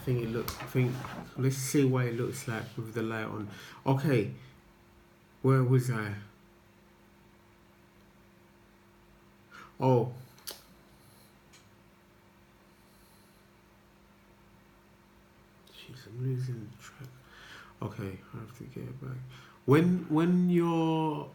let's see what it looks like with the light on. Okay, where was I? Oh, jeez, I'm losing track. Okay, I have to get it back. When you're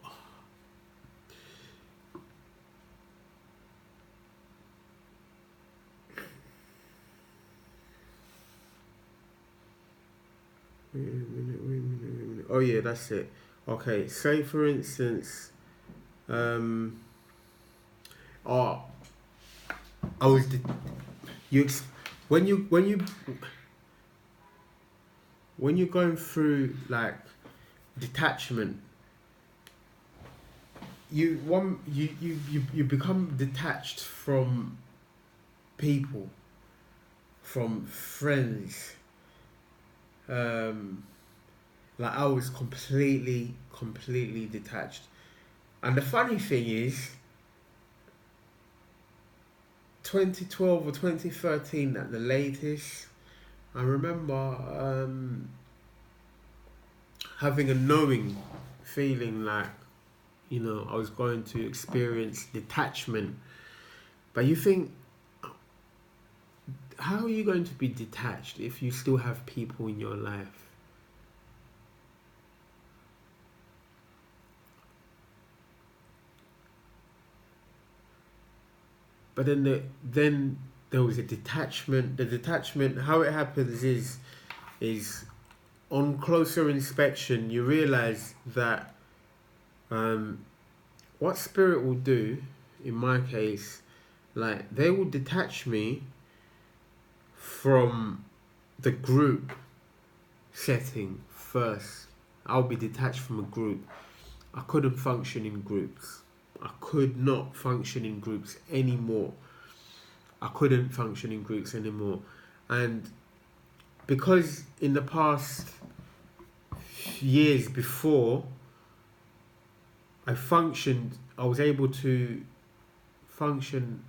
wait a minute. Oh yeah, that's it. Okay, say for instance, oh, I was you ex- when you're going through like detachment, you become detached from people, from friends. Like I was completely detached. And the funny thing is, 2012 or 2013 at the latest, I remember having a knowing feeling like, I was going to experience detachment. But you think, how are you going to be detached if you still have people in your life? But then there was a detachment. The detachment, how it happens is on closer inspection, you realize that what spirit will do, in my case, like they will detach me from the group setting first. I'll be detached from a group. I couldn't function in groups. I could not function in groups anymore. I couldn't function in groups anymore. And because in the past years before, I was able to function.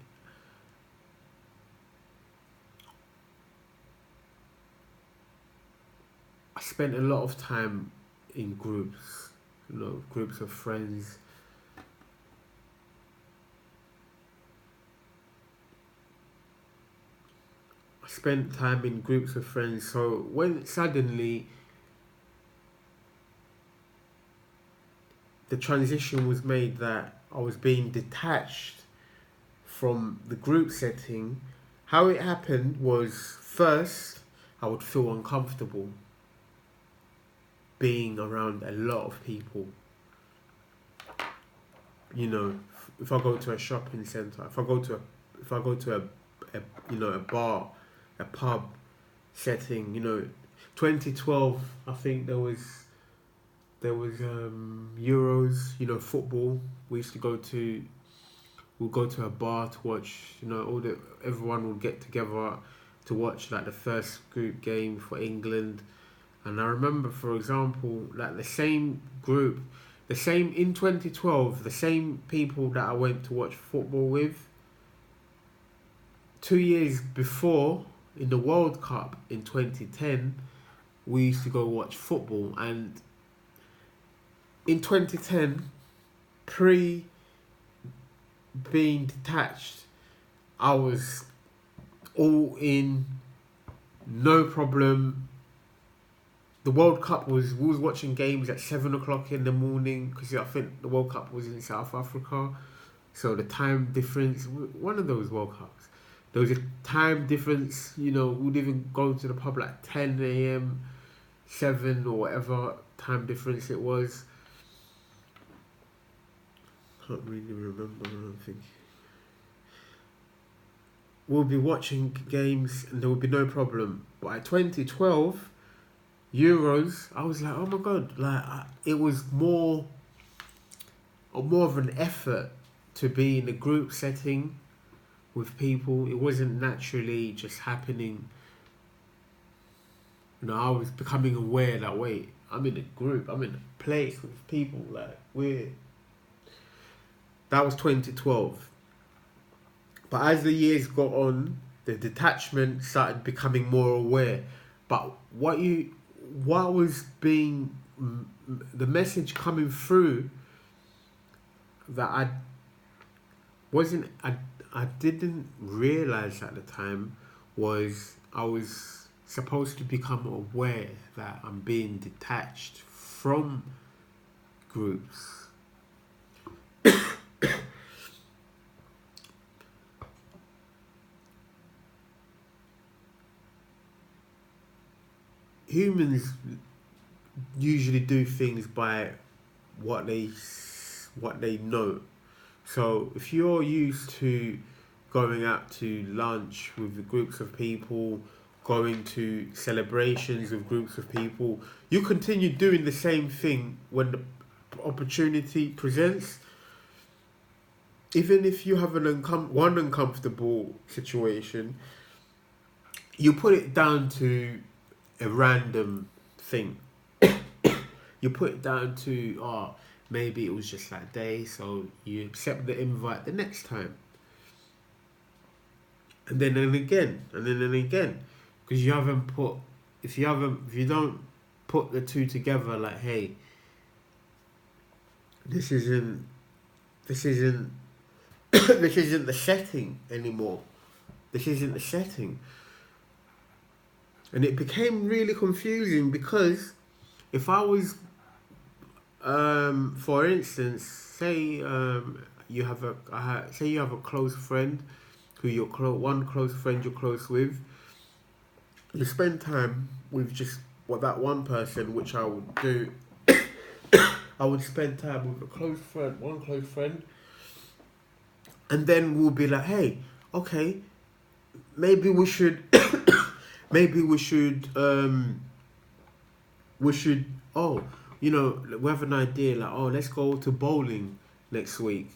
I spent a lot of time in groups, groups of friends. I spent time in groups of friends. So when suddenly the transition was made that I was being detached from the group setting, how it happened was first I would feel uncomfortable being around a lot of people. If I go to a shopping centre, if I go to a bar, a pub setting, 2012, I think there was Euros, football. We'll go to a bar to watch, everyone will get together to watch like the first group game for England. And I remember, for example, like in 2012, the same people that I went to watch football with, 2 years before, in the World Cup in 2010, we used to go watch football. And in 2010, pre being detached, I was all in, no problem. The World Cup we was watching games at 7 o'clock in the morning because I think the World Cup was in South Africa, so the time difference. One of those World Cups, there was a time difference. We'd even go to the pub like 10 a.m., 7 or whatever time difference it was. Can't really remember. I don't think. We'll be watching games and there will be no problem. But at 2012 Euros, I was like, oh my god! It was more of an effort to be in a group setting with people. It wasn't naturally just happening. I was becoming aware that wait, I'm in a group, I'm in a place with people. That was 2012. But as the years got on, the detachment started becoming more aware. But what was being the message coming through that I didn't realize at the time was I was supposed to become aware that I'm being detached from groups. Humans usually do things by what they know. So if you're used to going out to lunch with groups of people, going to celebrations with groups of people, you continue doing the same thing when the opportunity presents. Even if you have one uncomfortable situation, you put it down to a random thing. You put it down to, oh, maybe it was just that day, so you accept the invite the next time. And then and again, and then and again. Because if you don't put the two together, like, hey, this isn't this isn't this isn't the setting anymore. This isn't the setting. And it became really confusing because if I was, for instance, say you have a close friend who one close friend you're close with, you spend time with just that one person, which I would do. I would spend time with one close friend, and then we'll be like, hey, okay, maybe we should, maybe we should, oh, we have an idea, like, oh, let's go to bowling next week,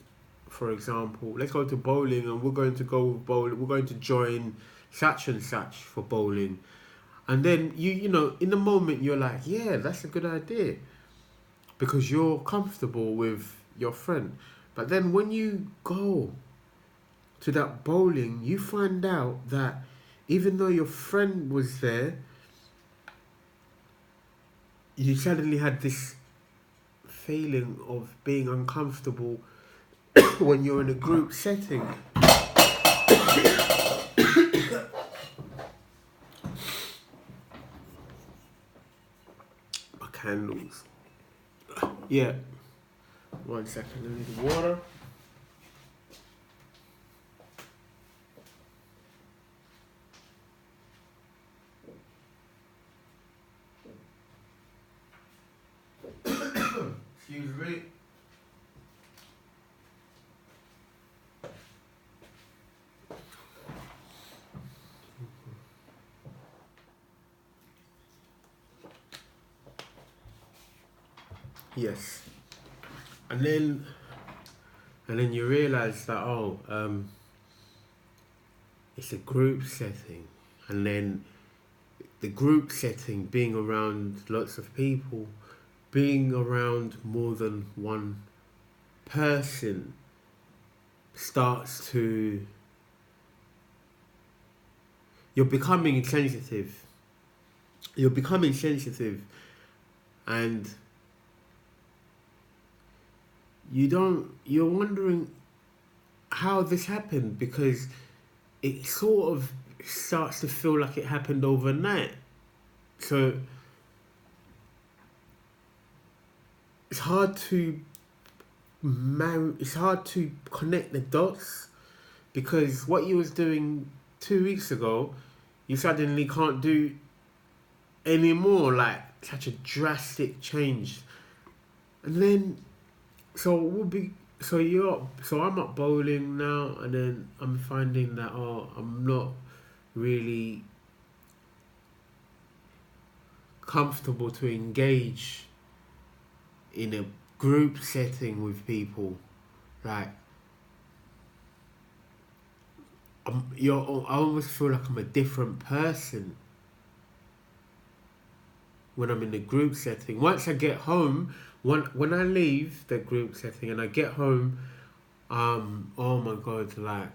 for example. Let's go to bowling, and we're going to join such and such for bowling. And then in the moment you're like, yeah, that's a good idea, because you're comfortable with your friend. But then when you go to that bowling, you find out that even though your friend was there, you suddenly had this feeling of being uncomfortable when you're in a group setting. My candles. Yeah. 1 second, I need water. Excuse me. Yes. And then you realise that, it's a group setting. And then the group setting, being around lots of people, being around more than one person, starts to... You're becoming sensitive. And you're wondering how this happened, because it sort of starts to feel like it happened overnight. So it's hard to connect the dots, because what you was doing 2 weeks ago, you suddenly can't do anymore. Like, such a drastic change. And then so I'm at bowling now, and then I'm finding that I'm not really comfortable to engage in a group setting with people. Like, I almost feel like I'm a different person when I'm in the group setting. Once I get home, when I leave the group setting and I get home, oh my God, like,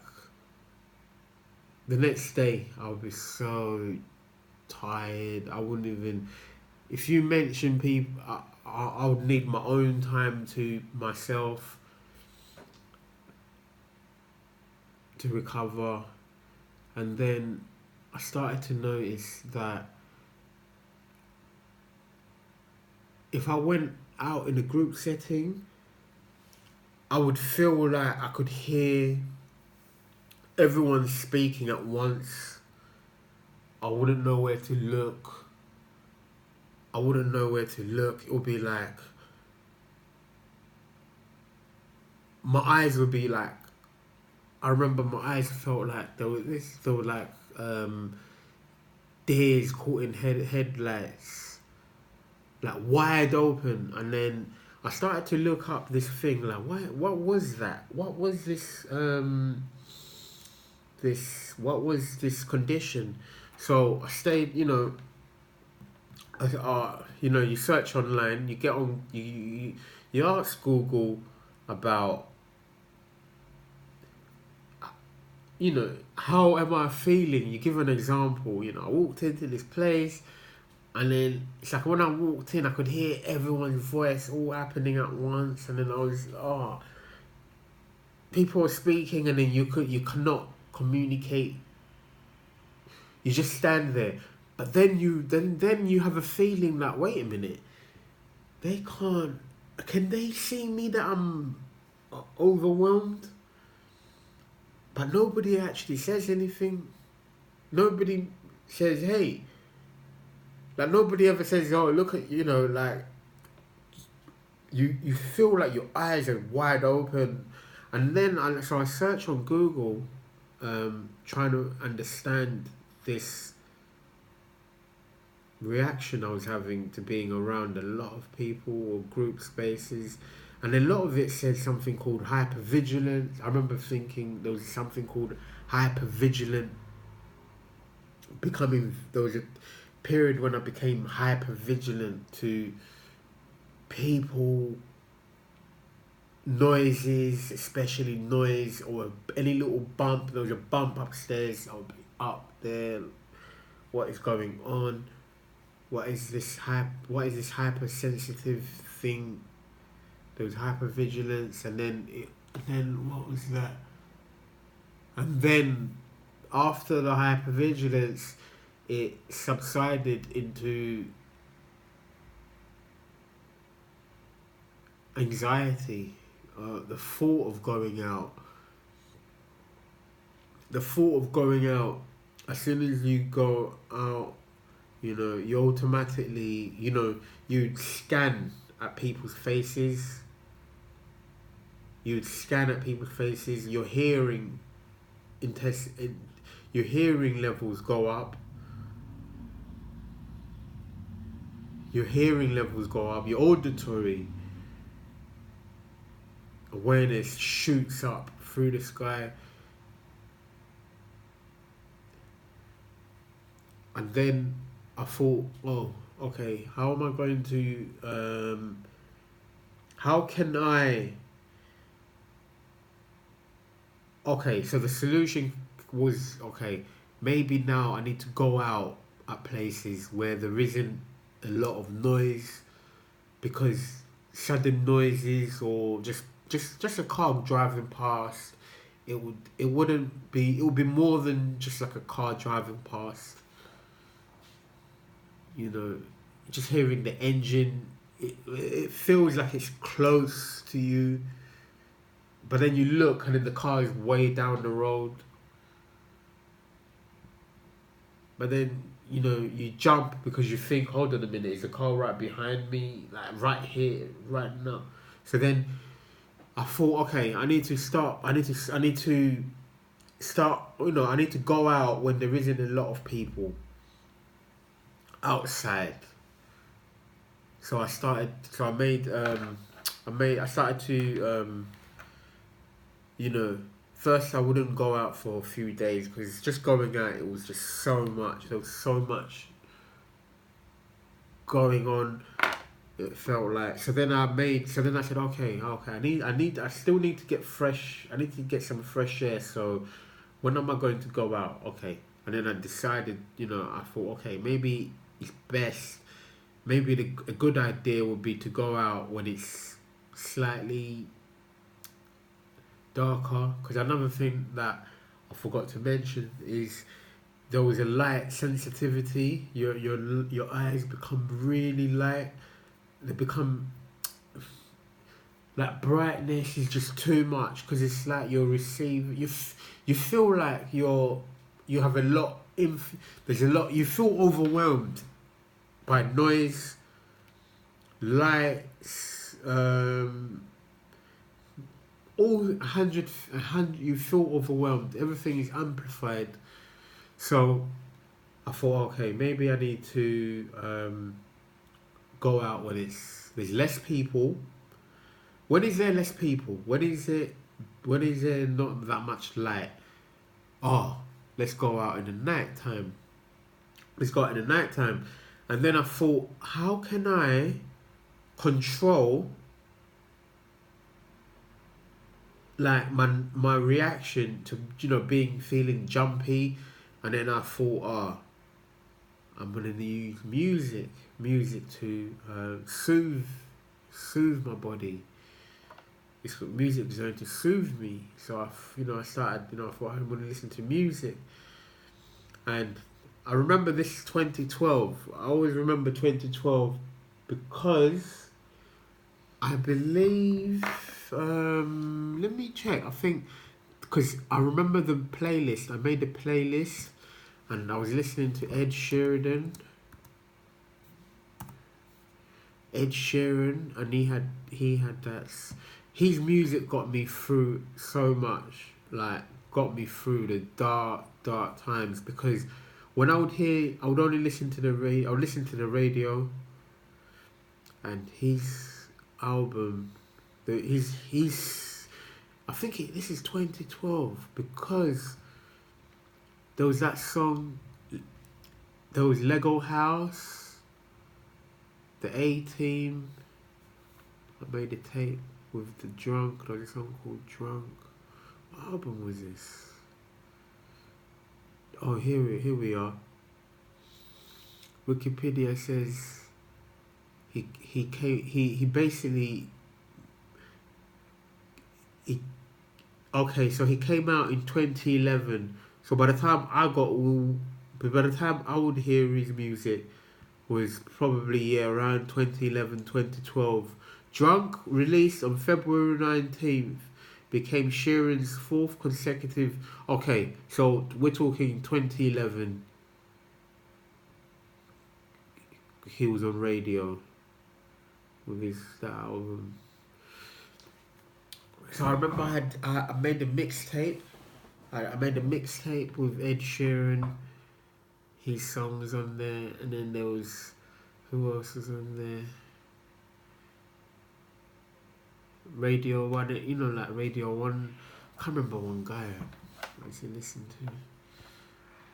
the next day I would be so tired. I wouldn't even. If you mention people, I would need my own time to myself to recover, and then I started to notice that if I went out in a group setting, I would feel like I could hear everyone speaking at once. I wouldn't know where to look. It would be like my eyes would be like. I remember my eyes felt like they were like deers caught in headlights, like wide open. And then I started to look up this thing like, what was that? What was this what was this condition? So I stayed, you search online, you get on, you ask Google about, how am I feeling? You give an example. I walked into this place, and then it's like when I walked in, I could hear everyone's voice all happening at once, and then I was, people were speaking, and then you cannot communicate. You just stand there, but then you have a feeling like, wait a minute, they can't. Can they see me that I'm overwhelmed? But nobody actually says anything. Nobody says, hey. Like, nobody ever says, oh, look at, like, you feel like your eyes are wide open. And then, so I search on Google, trying to understand this reaction I was having to being around a lot of people or group spaces. And a lot of it said something called hypervigilance. I remember thinking there was something called hypervigilant. There was a period when I became hypervigilant to people, noises, especially noise, or any little bump. There was a bump upstairs, I'll be up there. What is going on? What is this hypersensitive thing? There was hypervigilance, and then what was that? And then after the hypervigilance, it subsided into anxiety. The thought of going out. As soon as you go out, you automatically, you scan at people's faces. Your hearing your hearing levels go up. Your auditory awareness shoots up through the sky. And then I thought, oh, okay, how am I going to, how can I, okay, so the solution was, okay, maybe now I need to go out at places where there isn't a lot of noise, because sudden noises or just a car driving past, it would be more than just like a car driving past. Just hearing the engine, it feels like it's close to you, but then you look and then the car is way down the road. But then, you jump because you think, hold on a minute, is the car right behind me? Like right here, right now. So then I thought, okay, I need to go out when there isn't a lot of people outside. So I started to, first I wouldn't go out for a few days, because just going out, it was just so much. There was so much going on. It felt like. So then I said, okay. I still need to get fresh. I need to get some fresh air. So when am I going to go out? Okay. And then I decided, I thought, okay, maybe it's best, maybe a good idea would be to go out when it's slightly darker. Because another thing that I forgot to mention is there was a light sensitivity. Your eyes become really light. They become like brightness is just too much because it's like you're receiving. You feel like you have a lot. There's a lot. You feel overwhelmed by noise, lights, all a hundred. You feel overwhelmed. Everything is amplified. So I thought, okay, maybe I need to go out when there's less people. When is there less people? When is there not that much light? Oh, let's go out in the night time. Let's go out in the night time. And then I thought, how can I control like my reaction to feeling jumpy? And then I thought, I'm gonna use music to soothe my body. Music is going to soothe me. So I started, I thought I'm going to listen to music. And I remember this 2012. I always remember 2012 because I believe, let me check. I think, because I remember the playlist. I made a playlist and I was listening to Ed Sheeran, and he had that. His music got me through so much, like got me through the dark times. Because when I would only listen to the radio. I would listen to the radio, and his album, I think this is 2012 because there was that song. There was Lego House, the A-Team. I made a tape with the Drunk. There was a song called Drunk. What album was this? Oh, here we are. Wikipedia says he basically okay, so he came out in 2011. So by the time I would hear his music was probably around 2011, 2012. Drunk, released on February 19th, became Sheeran's fourth consecutive. Okay, so we're talking 2011. He was on radio with that album. So I remember I made a mixtape. I made a mixtape with Ed Sheeran. His songs on there, and then there was, who else was on there? Radio 1, like Radio 1. I can't remember one guy I used to listen to.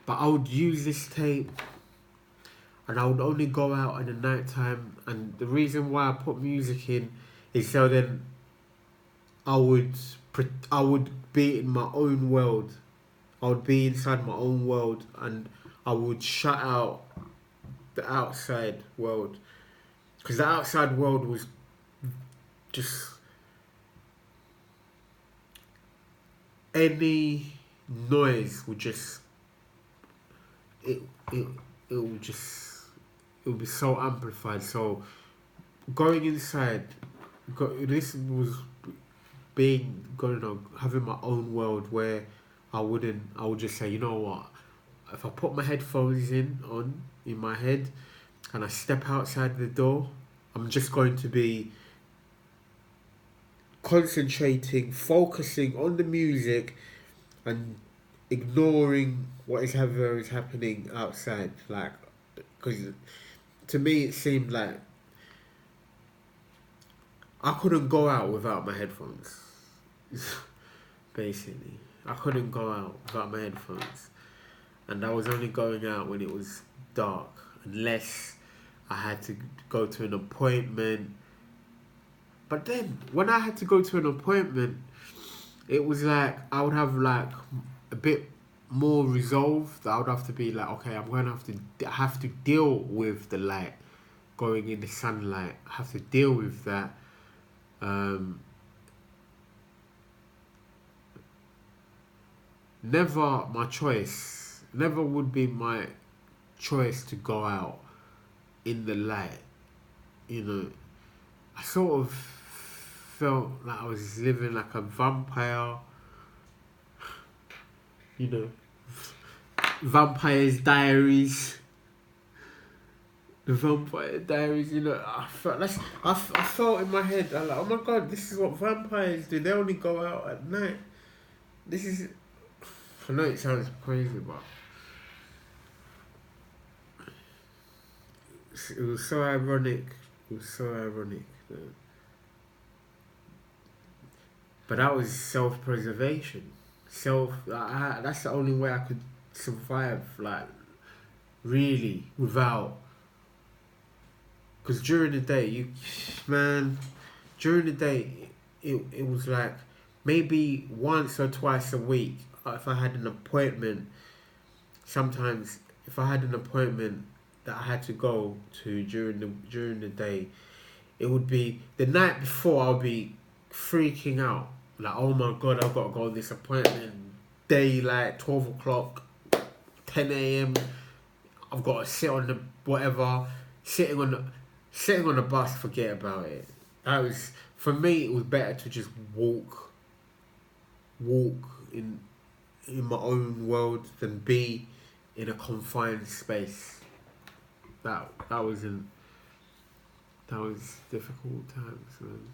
But I would use this tape, and I would only go out in the night time. And the reason why I put music in is so then I would be in my own world. I would be inside my own world, and I would shut out the outside world, because the outside world was just any noise would just it would be so amplified. So going inside, this was having my own world where I would just say, you know what, if I put my headphones in my head and I step outside the door, I'm just going to be concentrating, focusing on the music and ignoring whatever is happening outside. Like, because to me it seemed like I couldn't go out without my headphones. Basically, I couldn't go out without my headphones, and I was only going out when it was dark, unless I had to go to an appointment. But then, when I had to go to an appointment, it was like I would have like a bit more resolved. I would have to be like, okay, I'm gonna have to deal with the light going in the sunlight. I have to deal with that. Never my choice. Never would be my choice to go out in the light. You know, I sort of felt like I was living like a vampire. You know, Vampire's Diaries. The Vampire Diaries. You know, I felt in my head. I'm like, oh my god, this is what vampires do. They only go out at night. This is. I know it sounds crazy, but it was so ironic. It was so ironic. But that was self-preservation. That's the only way I could survive, like, really, without. Because during the day, during the day, it was like maybe once or twice a week. If I had an appointment, sometimes if I had an appointment that I had to go to during the day, it would be the night before. I'll be freaking out, like, oh my god, I've got to go on this appointment. Daylight, 12 o'clock, 10 a.m. I've got to sit on the whatever, sitting on the bus. Forget about it. That was, for me. It was better to just walk in my own world than be in a confined space. That was difficult times, man.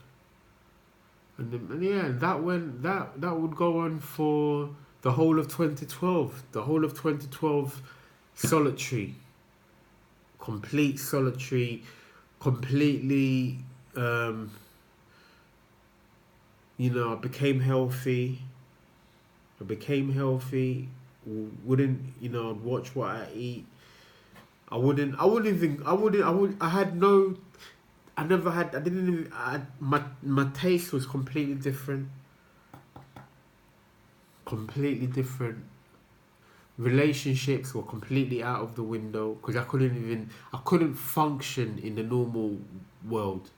And yeah, that would go on for the whole of 2012. The whole of 2012, solitary, complete solitary, completely. I became healthy. Wouldn't, I'd watch what I eat. My taste was completely different. Completely different. Relationships were completely out of the window because I couldn't function in the normal world.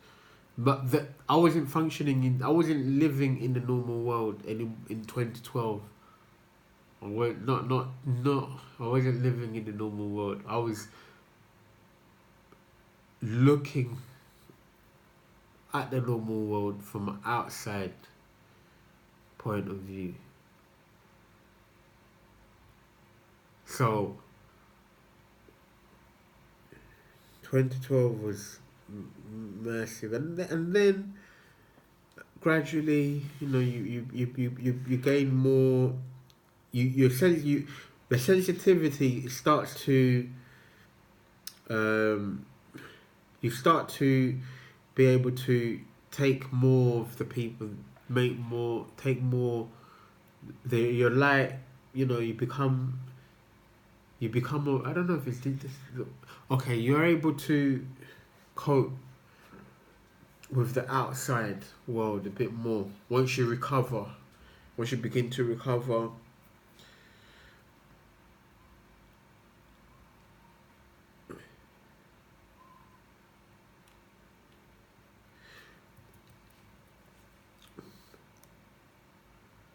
But I wasn't living in the normal world in 2012. I wasn't living in the normal world. I was looking at the normal world from an outside point of view. So 2012 was massive, and then gradually, you gain more. The sensitivity starts to. You start to be able to take more of the people, take more. Your light, you become. I don't know if it's this. Okay, you're able to cope with the outside world a bit more once you begin to recover.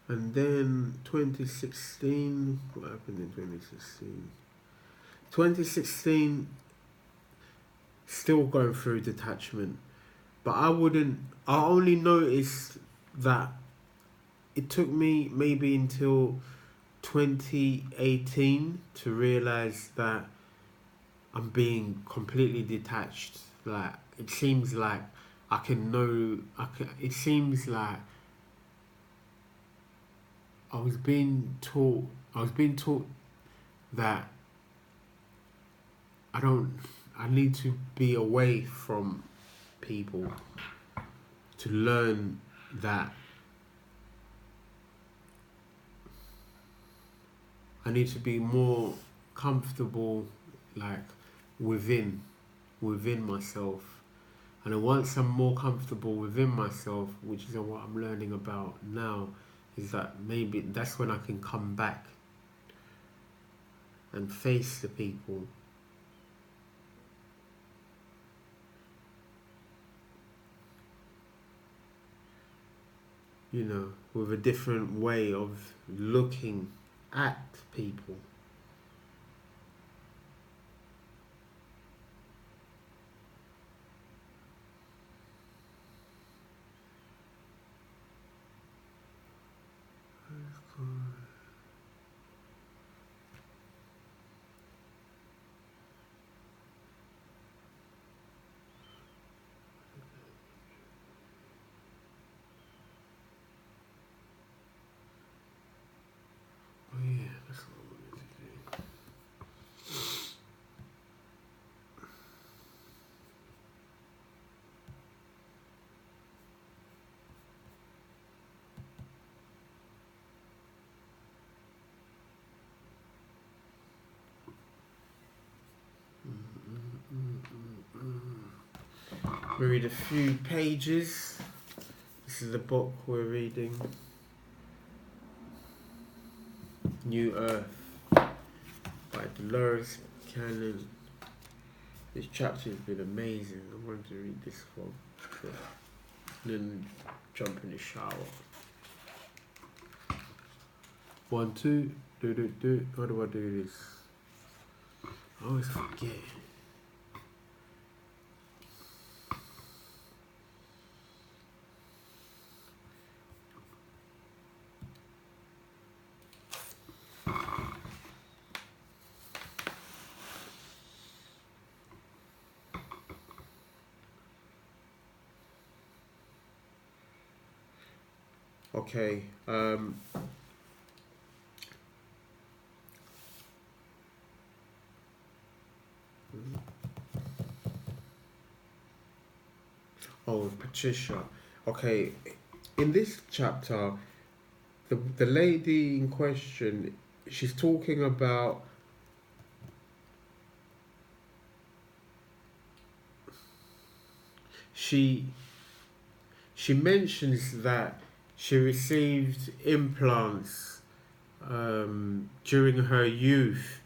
And then 2016, what happened in 2016? 2016, still going through detachment. But I only noticed that it took me maybe until 2018 to realize that I'm being completely detached. Like, it seems like it seems like I was being taught that I need to be away from people to learn that I need to be more comfortable, like, within myself. And then once I'm more comfortable within myself, which is what I'm learning about now, is that maybe that's when I can come back and face the people. You know, with a different way of looking at people. Oh yeah, that's what I wanted to do. We read a few pages. This is the book we're reading. New Earth by Dolores Cannon. This chapter has been amazing. I wanted to read this one. And then jump in the shower. 1, 2, do. How do I do this? I always forget. Okay. Oh, Patricia. Okay. In this chapter, the lady in question, she's talking about she mentions that she received implants during her youth.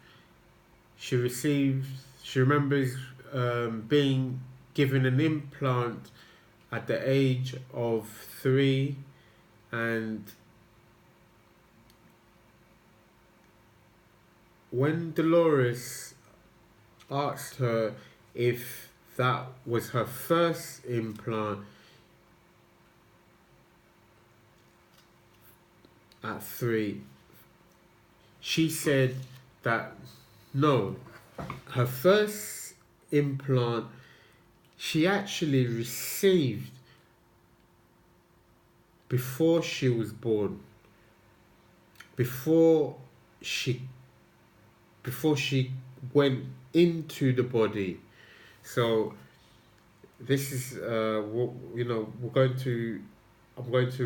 She remembers being given an implant at the age of 3, and when Dolores asked her if that was her first implant at 3, she said that no, her first implant she actually received before she was born, before she went into the body. So this is I'm going to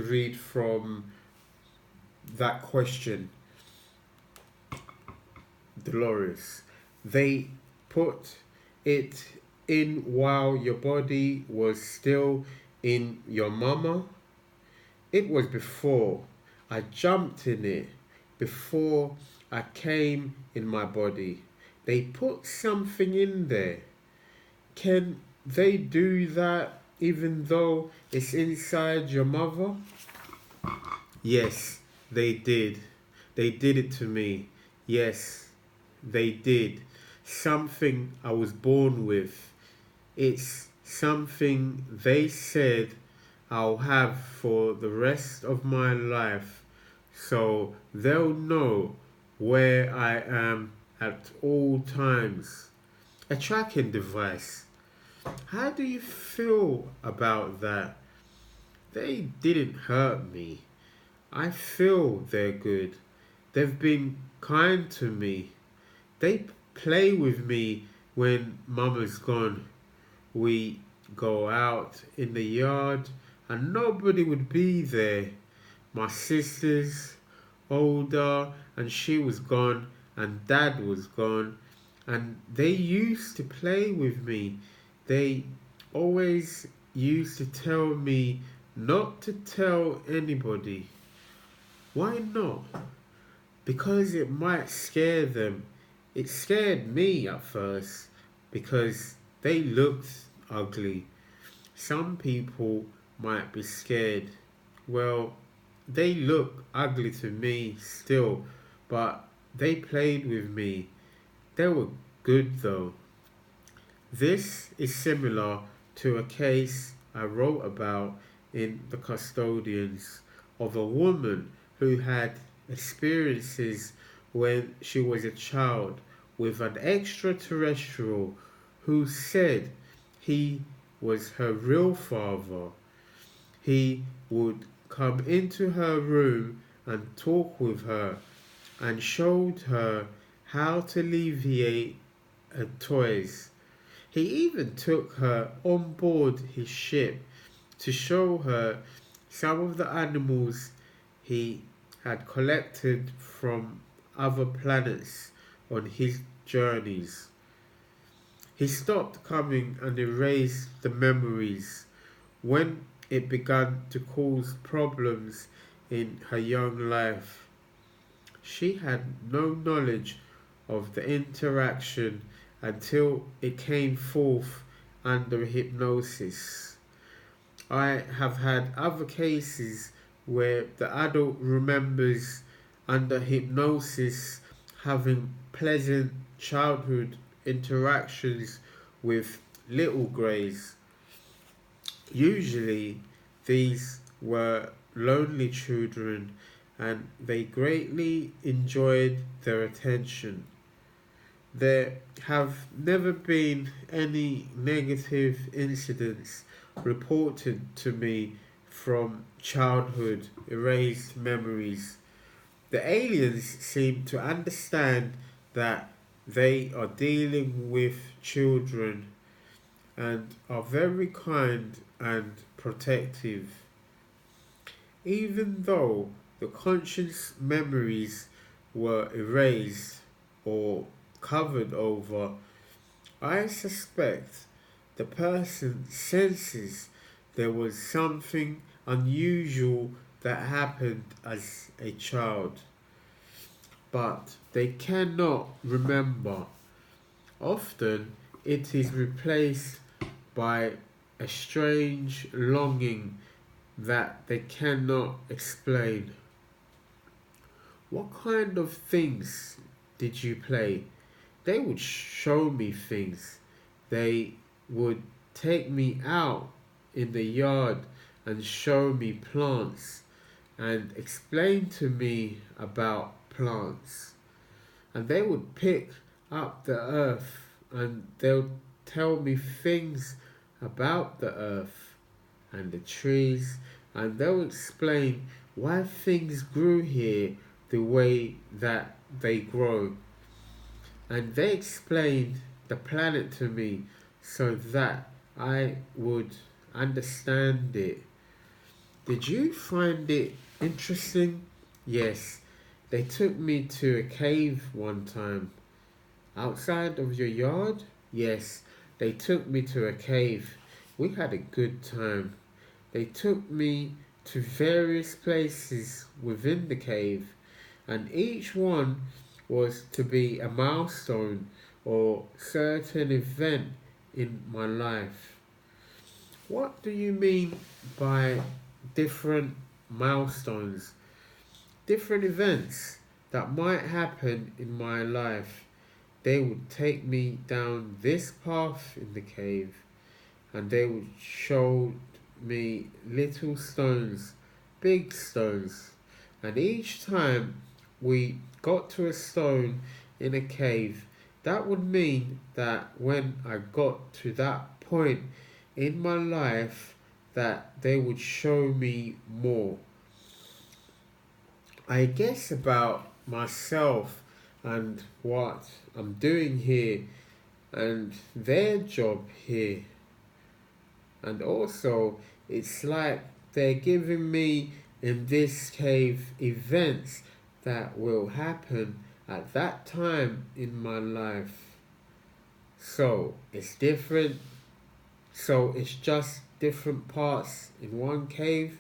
read from that question. Dolores, they put it in while your body was still in your mama? It was before I jumped in it, before I came in my body. They put something in there. Can they do that even though it's inside your mother? Yes, they did. They did it to me. Yes, they did. Something I was born with. It's something they said I'll have for the rest of my life, so they'll know where I am at all times. A tracking device. How do you feel about that? They didn't hurt me. I feel they're good. They've been kind to me. They play with me when Mama's gone. We go out in the yard and nobody would be there. My sister's older and she was gone and Dad was gone, and they used to play with me. They always used to tell me not to tell anybody. Why not? Because it might scare them. It scared me at first because they looked ugly. Some people might be scared. Well, they look ugly to me still, but they played with me. They were good though. This is similar to a case I wrote about in The Custodians of a woman who had experiences when she was a child with an extraterrestrial who said he was her real father. He would come into her room and talk with her and showed her how to alleviate her toys. He even took her on board his ship to show her some of the animals he had collected from other planets on his journeys. He stopped coming and erased the memories when it began to cause problems in her young life. She had no knowledge of the interaction until it came forth under hypnosis. I have had other cases where the adult remembers under hypnosis having pleasant childhood interactions with little greys. Usually, these were lonely children and they greatly enjoyed their attention. There have never been any negative incidents reported to me from childhood erased memories. The aliens seem to understand that they are dealing with children and are very kind and protective. Even though the conscious memories were erased or covered over, I suspect the person senses there was something unusual that happened as a child, but they cannot remember. Often it is replaced by a strange longing that they cannot explain. What kind of things did you play? They would show me things. They would take me out in the yard and show me plants and explain to me about plants. And they would pick up the earth and they'll tell me things about the earth and the trees, and they'll explain why things grew here the way that they grow. And they explained the planet to me so that I would understand it. Did you find it interesting? Yes, they took me to a cave one time. Outside of your yard? Yes, they took me to a cave. We had a good time. They took me to various places within the cave, and each one was to be a milestone or certain event in my life. What do you mean by different milestones? Different events that might happen in my life. They would take me down this path in the cave and they would show me little stones, big stones, and each time we got to a stone in a cave, that would mean that when I got to that point in my life that they would show me more. I guess about myself and what I'm doing here and their job here. And also, it's like they're giving me, in this cave, events that will happen at that time in my life. So, it's different. So, it's just different parts in one cave,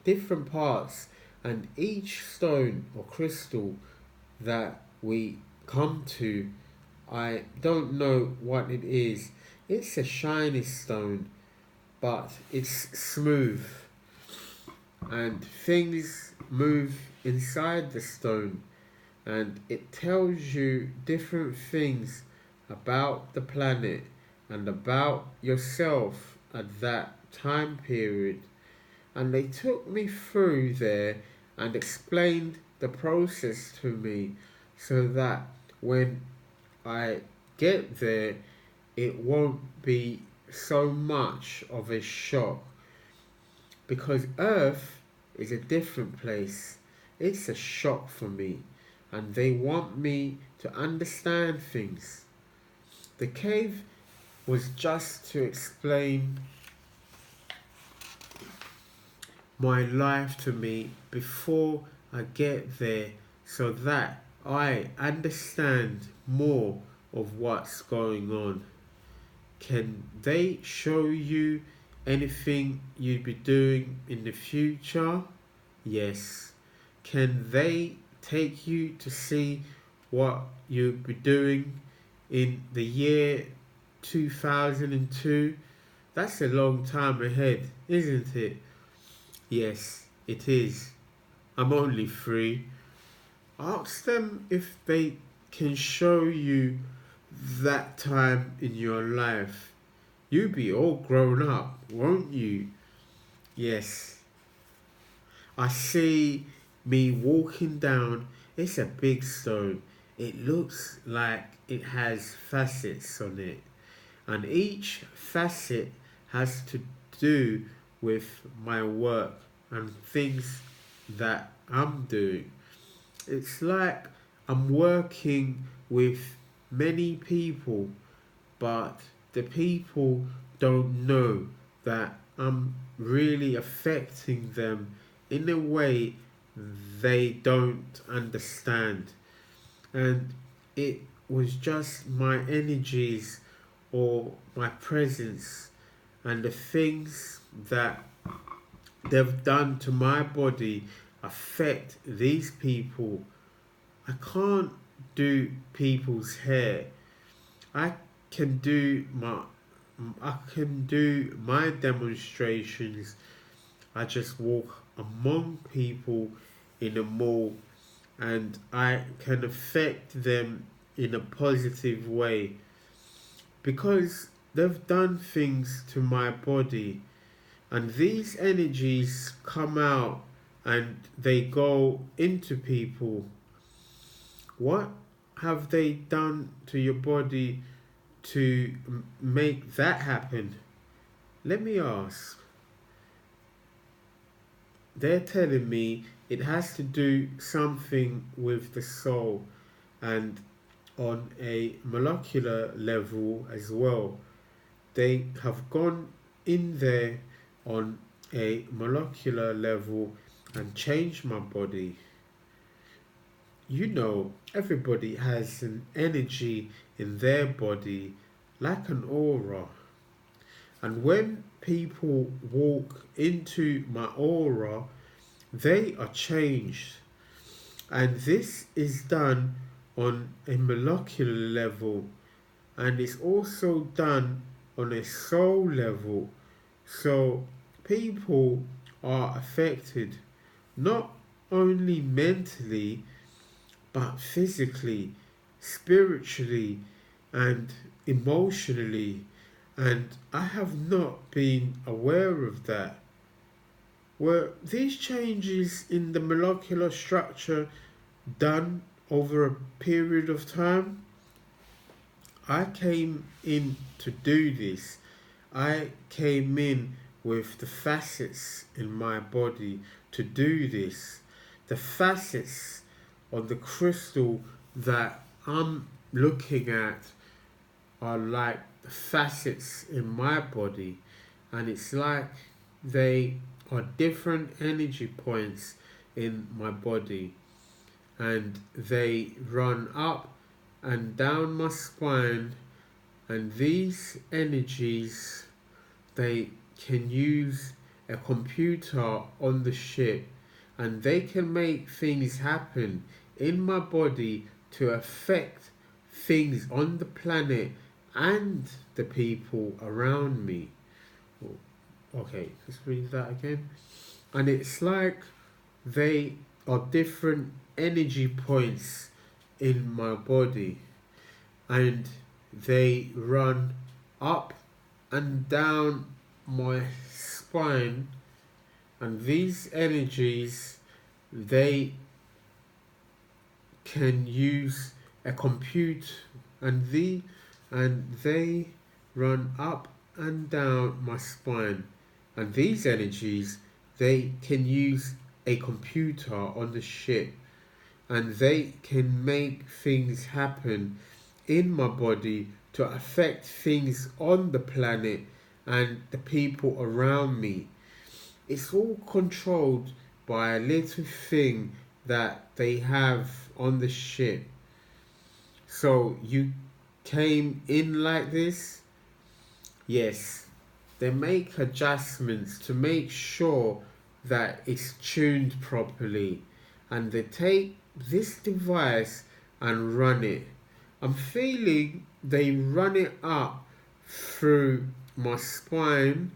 different parts, and each stone or crystal that we come to. I don't know what it is. It's a shiny stone, but it's smooth, and things move inside the stone, and it tells you different things about the planet and about yourself at that time period. And they took me through there and explained the process to me so that when I get there, it won't be so much of a shock, because Earth is a different place. It's a shock for me, and they want me to understand things. The cave was just to explain my life to me before I get there, so that I understand more of what's going on. Can they show you anything you'd be doing in the future? Yes. Can they take you to see what you'll be doing in the year 2002? That's a long time ahead, isn't it? Yes, it is. I'm only 3. Ask them if they can show you that time in your life. You'll be all grown up, won't you? Yes. I see me walking down. It's a big stone. It looks like it has facets on it, and each facet has to do with my work and things that I'm doing. It's like I'm working with many people, but the people don't know that I'm really affecting them in a way they don't understand. And it was just my energies or my presence and the things that they've done to my body affect these people. I can't do people's hair. I can do my I can do my demonstrations. I just walk among people in a mall, and I can affect them in a positive way because they've done things to my body, and these energies come out and they go into people. What have they done to your body to make that happen? Let me ask. They're telling me it has to do something with the soul, and on a molecular level as well. They have gone in there on a molecular level and changed my body. You know, everybody has an energy in their body like an aura. And when people walk into my aura, they are changed. And this is done on a molecular level, and it's also done on a soul level. So people are affected not only mentally, but physically, spiritually, and emotionally. And I have not been aware of that. Were these changes in the molecular structure done over a period of time? I came in to do this. I came in with the facets in my body to do this. The facets on the crystal that I'm looking at are like the facets in my body, and it's like they are different energy points in my body, and they run up and down my spine, and these energies, they can use a computer on the ship, and they can make things happen in my body to affect things on the planet and the people around me. Okay, let's read that again. And it's like they are different energy points in my body, and they run up and down my spine, and these energies, they can use a computer, and they run up and down my spine, and these energies, they can use a computer on the ship, and they can make things happen in my body to affect things on the planet and the people around me. It's all controlled by a little thing that they have on the ship. So you came in like this? Yes. They make adjustments to make sure that it's tuned properly, and they take this device and run it. I'm feeling they run it up through my spine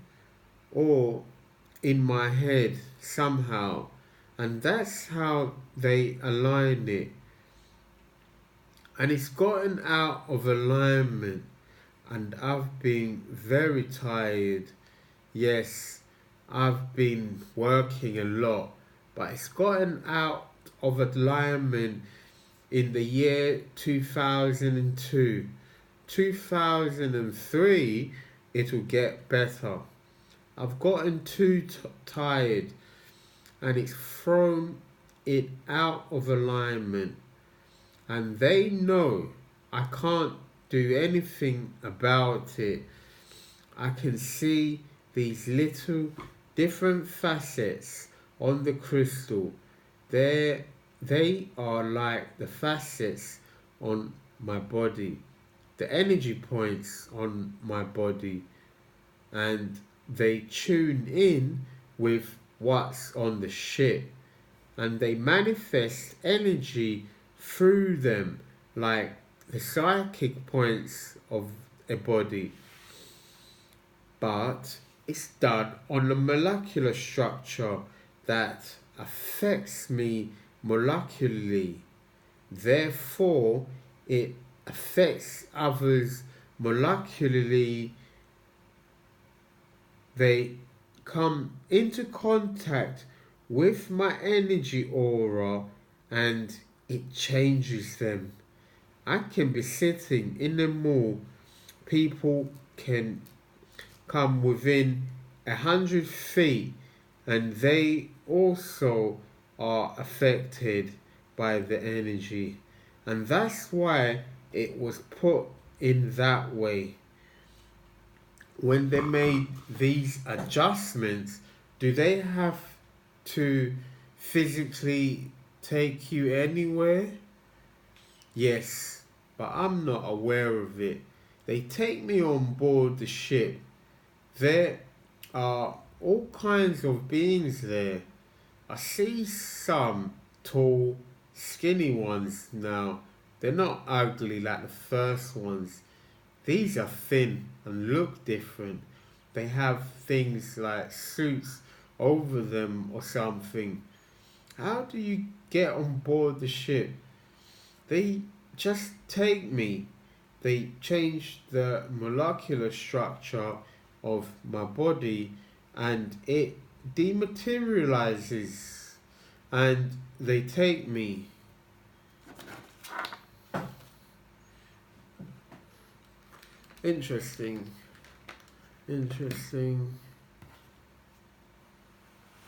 or in my head somehow, and that's how they align it. And it's gotten out of alignment, and I've been very tired. Yes, I've been working a lot, but it's gotten out of alignment in the year 2002. 2003, it'll get better. I've gotten too tired, and it's thrown it out of alignment, and they know I can't do anything about it. I can see these little different facets on the crystal. They are like the facets on my body, the energy points on my body, and they tune in with what's on the ship, and they manifest energy through them like the psychic points of a body. But it's done on a molecular structure that affects me molecularly. Therefore, it affects others molecularly. They come into contact with my energy aura, and it changes them. I can be sitting in the mall, people can come within 100 feet, and they also are affected by the energy, and that's why it was put in that way. When they made these adjustments, do they have to physically take you anywhere? Yes, but I'm not aware of it. They take me on board the ship. There are all kinds of beings there. I see some tall, skinny ones now. They're not ugly like the first ones. These are thin and look different. They have things like suits over them or something. How do you get on board the ship? They just take me. They change the molecular structure of my body, and it dematerializes, and they take me. Interesting.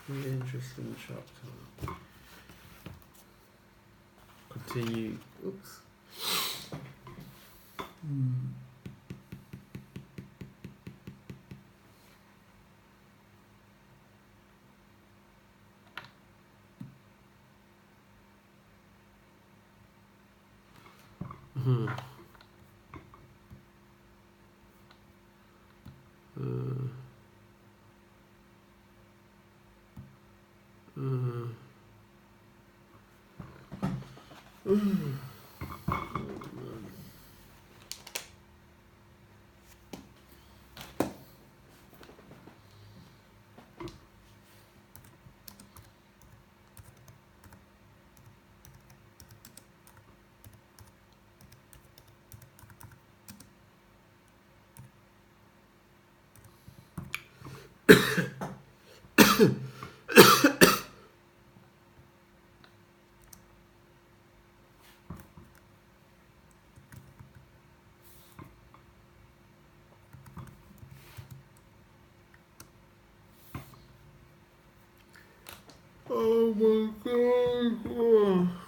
Interesting chapter. Continue. Oops. Oh my god.